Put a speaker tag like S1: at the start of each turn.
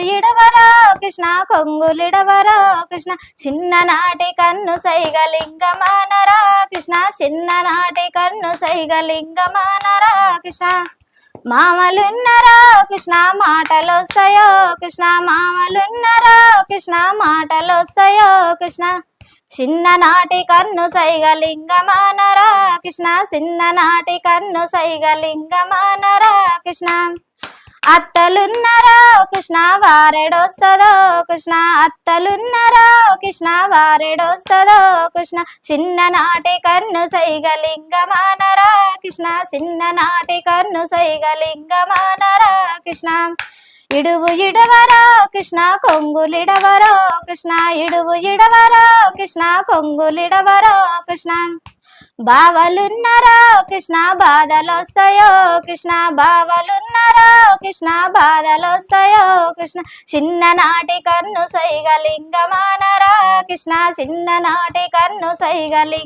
S1: ఇడవరో కృష్ణ కొంగులిడవరో కృష్ణ చిన్ననాటి కన్ను సైగలింగమానరా కృష్ణ చిన్ననాటి కన్ను సైగలింగమానరా కృష్ణ మామలున్నరో కృష్ణ మాటలొస్తాయో కృష్ణ మామలున్నరో కృష్ణ మాటలొస్తాయో కృష్ణ చిన్ననాటి కన్ను సైగలింగమానరా కృష్ణ చిన్ననాటి కన్ను సైగలింగమానరా కృష్ణ అత్తలున్నరో కృష్ణ వారెడొస్తదో కృష్ణ అత్తలున్నరో కృష్ణ వారెడొస్తదో కృష్ణ చిన్ననాటి కన్ను సైగలింగమానరా కృష్ణ చిన్ననాటి కన్ను సైగలింగమానరా కృష్ణ ఇడువు ఇడవరో కృష్ణ కొంగులిడవరో కృష్ణ ఇడువు ఇడవరో కృష్ణ కొంగులిడవరో కృష్ణ బావలున్నరో కృష్ణ బాధలొస్తాయో కృష్ణ బావలున్నరో కృష్ణ బాధలొస్తాయో కృష్ణ చిన్ననాటి కన్ను సైగలింగమానరా కృష్ణ చిన్ననాటి కన్ను సైగలింగ